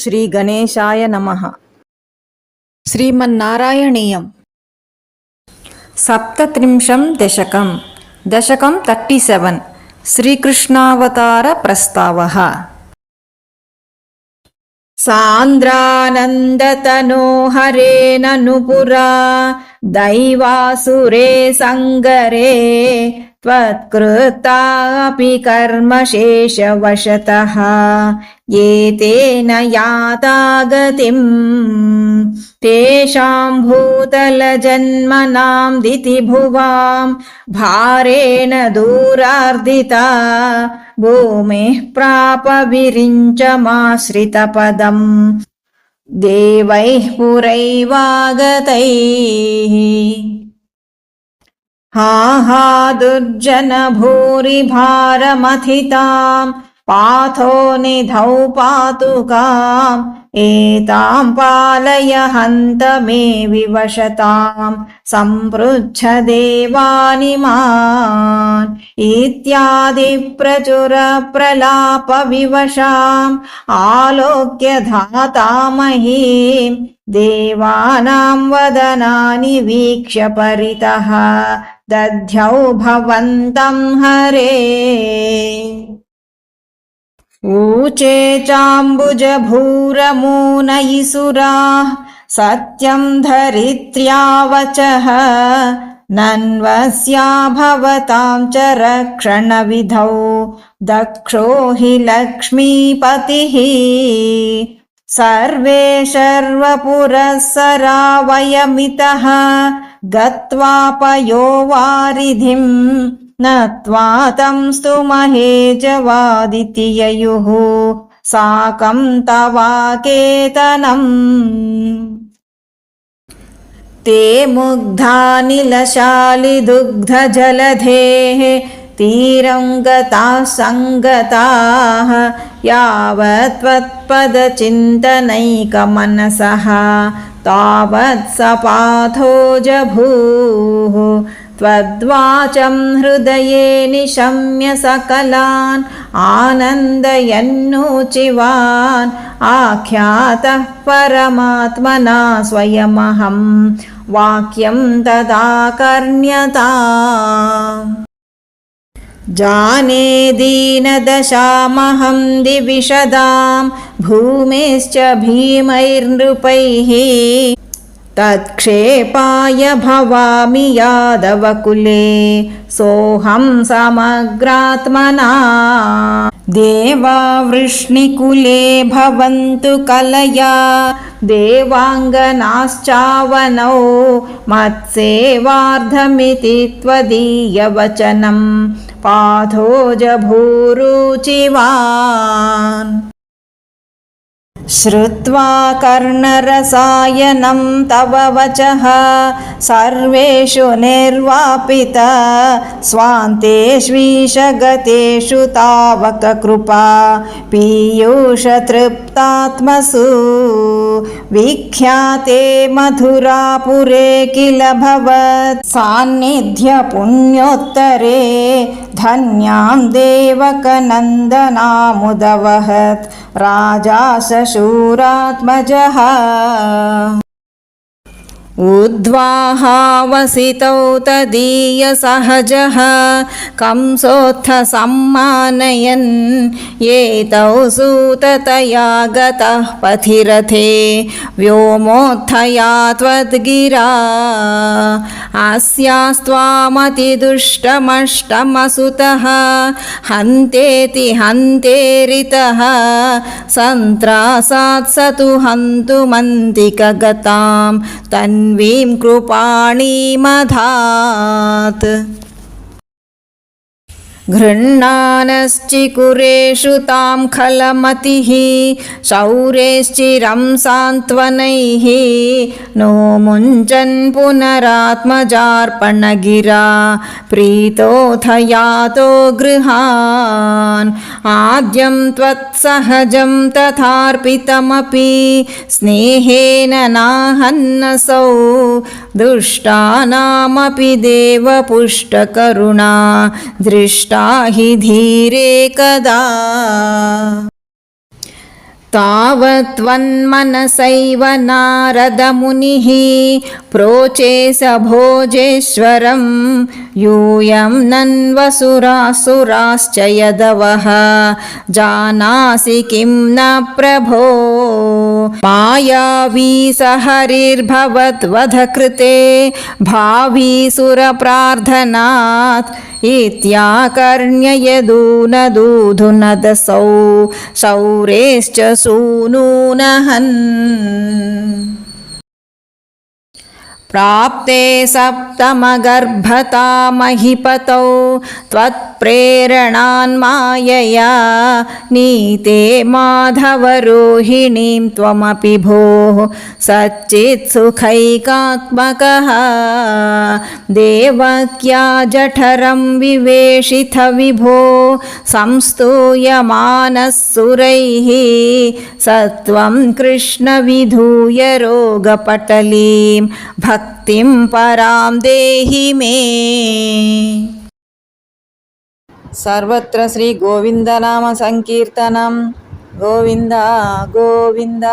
ಶ್ರೀ ಗಣೇಶಾಯ ನಮಃ. ಶ್ರೀಮನ್ನಾರಾಯಣೀಯಂ. ಸಪ್ತತ್ರಿಂಶಂ ದಶಕಂ 37 ಶ್ರೀಕೃಷ್ಣಾವತಾರ ಪ್ರಸ್ತಾವಃ. ಸಾಂದ್ರಾನಂದತನೋ ಹರೇನನುಪುರಾ ದೈವಾಸುರೇ ಸಂಗರೇ ತ್ವತ್ಕೃತಾಪಿ ಕರ್ಮಶೇಷವಶತಃ ಏತೇನ ಯಾತಾಗತಿಂ ತೇಷಾಂ ಭೂತಲಜನ್ಮನಾಂ ದಿತಿಭುವಾಂ ಭಾರೇಣ ದೂರಾರ್ಧಿತಾ ಭೂಮಿಃ ಪ್ರಾಪ ವಿರಿಂಚಮಾಶ್ರಿತಪದಂ ದೇವೈಃ ಪುರೈವಾಗತೈಃ. ಹಾ ಹಾ ದುರ್ಜನ ಭೂರಿ ಭಾರಮಥಿತಾಂ ಪಾಥೋ ನಿಧೌ ಪಾತುಕಾಂ ಏತಾಂ ಪಾಲಯ ಹಂತ ಮೇ ವಿವಶತಾಂ ಸಂಪೃಚ್ಛ ದೇವಾನಿಮಾನ್ ಇತ್ಯಾದಿ ಪ್ರಚುರ ಪ್ರಲಾಪ ವಿವಶಾಂ ಆಲೋಕ್ಯ ಧಾತಾಮಹೀಂ ದೇವಾನಾಂ ವದನಾನಿ ವೀಕ್ಷ್ಯ ಪರಿತಃ ದಧ್ಯೌ ಭವಂತಂ ಹರೇ. ಊಚೇ ಚಾಂಬುಜಭೂರಮೂನಯಿಸುರಾಃ ಸತ್ಯಂ ಧರಿತ್ರ್ಯಾವಚಃ ನನ್ವಸ್ಯಾ ಭವತಾಂ ಚ ರಕ್ಷಣವಿಧೌ ದಕ್ಷೋ ಹಿ ಲಕ್ಷ್ಮೀಪತಿಃ. ಸರ್ವೇ ಶರ್ವಪುರಸ್ಸರಾ ವಯಮಿತಃ ಗತ್ವಾ ಪಯೋವಾರಿಧಿಂ ನತ್ವಾ तं ಸ್ತುಮಹೇ ಜವಾದಿತಿ ಯಯುಃ ಸಾಕಂ ತವಾಕೇತನಂ. ತೇ ಮುಗ್ಧಾನಿಲಶಾಲಿದುಗ್ಧಜಲಧೇಃ ತೀರಂ ಗತಾಃ ಸಂಗತಾಃ ಯಾವತ್ ತ್ವತ್ಪದಚಿन्तನೈಕಮನಸಃ ತಾವತ್ ಸಪಾಥೋ ಜಭೂಃ. ತ್ವದ್ವಾಚಂ ಹೃದಯೇ ನಿಶಮ್ಯ ಸಕಲಾನ್ ಆನಂದಯನ್ನೂಚಿವಾನ್ ಆಖ್ಯಾತಃ ಪರಮಾತ್ಮನಾ ಸ್ವಯಮಹಂ ವಾಕ್ಯಂ ತದಾಕರ್ಣ್ಯತಾಂ. ಜಾನೇ ದೀನದಶಾಮಹಂ ದಿವಿಷದಾಂ ಭೂಮೇಶ್ಚ ಭೀಮೈರ್ನೃಪೈಃ ತತ್ಕ್ಷೇಪಾಯ ಭವಾಮಿ ಯಾದವಕುಲೇ ಸೋಹಂ ಸಮಗ್ರಾತ್ಮನಾ. ದೇವಾ ವೃಷ್ಣಿಕುಲೇ ಭವಂತು ಕಲಯಾ ದೇವಾಂಗನಾಶ್ಚಾವನೌ ಮತ್ಸೇವಾರ್ಧಮಿತಿ ತ್ವದೀಯವಚನಂ ಪಾಥೋ ಜಭೂರುಚಿವಾನ್. ಶ್ರುತ್ವಾ ಕರ್ಣರಸಾಯನಂ ತವ ವಚಃ ಸರ್ವೇಷು ನಿರ್ವಾಪಿತ ಸ್ವಾಂತೇಷ್ವೀಶಗತೇಷು ತಾವಕ ಕೃಪಾ ಪೀಯೂಷ ತೃಪ್ತಾತ್ಮಸು. ವಿಖ್ಯಾತೆ ಮಥುರಾಪುರೇ ಕಿಲ ಭವತ್ ಸಾನ್ನಿಧ್ಯ ಪುಣ್ಯೋತ್ತರೇ ಧನ್ಯಾಂ ದೇವಕನಂದನಾಮುದವಹತ್ ರಾಜಾ ಶೂರಾತ್ಮಜಃ. ಉದ್ವಾಹಾವಸಿತೌ ತದೀಯ ಸಹಜಃ ಕಂಸೋತ್ಥ ಸಮ್ಮಾನಯನ್ ಏತೌ ಸೂತತಯಾ ಗತಃ ಪಥಿರಥೇ ವ್ಯೋಮೋತ್ಥಯಾ ತ್ವದ್ಗಿರಾ. ಅಸ್ಯಾಸ್ತ್ವಾಮತಿದುಷ್ಟಮಷ್ಟಮಸುತಃ ಹಂತೇತಿ ಹಂತೇರಿತಃ ಸಂತ್ರಾಸಾತ್ ಸತು ಹಂತುಮಂತಿಕಗತಾಂ ತನ್ವೀಂ ಕೃಪಾಣೀಮಧಾತ್. ಗೃಹ್ಣಾನಶ್ಚಿಕುರೇಷು ತಾಂ ಖಲಮತಿಃ ಶೌರೇಶ್ಚಿರಂ ಸಾಂತ್ವನೈಃ ನೋ ಮುಂಚನ್ ಪುನರಾತ್ಮಜಾರ್ಪಣಗಿರಾ ಪ್ರೀತೋಥ ಯಾತೋ ಗೃಹಾನ್. ಆದ್ಯಂ ತ್ವತ್ಸಹಜಂ ತಥಾರ್ಪಿತಮಪಿ ಸ್ನೇಹೇನ ನಾಹನ್ನಸೌ ದುಷ್ಟಾನಾಮಪಿ ದೇವಪುಷ್ಟಕರುಣಾ ದೃಷ್ಟಾ ಹಿ ಧೀರೆ ಕದಾ. तावत्त्वन्मनसैव नारदमुनिः प्रोचे स भोजेश्वरं यूयं नन्वसुरासुराश्च यदवः जानासि किं न प्रभो मायावी स हरिर्भवद्वधकृते भावीसुरप्रार्थनात् इत्याकर्ण्य यदूनदूधुनदसौ शौरेश्च सूनूनहन् प्राप्ते सप्तमगर्भता महीपतौ त्वत्प्रेरणान्मायया नीते माधवरोहिणीं त्वमपि भोः सच्चित्सुखैकात्मकः देवक्या जठरं विवेशिथ विभो संस्तूयमानः सुरैः सत्वं कृष्णविधूय रोगपटलीं भक्तिं परां देहि मे। सर्वत्र श्री गोविंद नाम संकीर्तनम गोविंद गोविंद।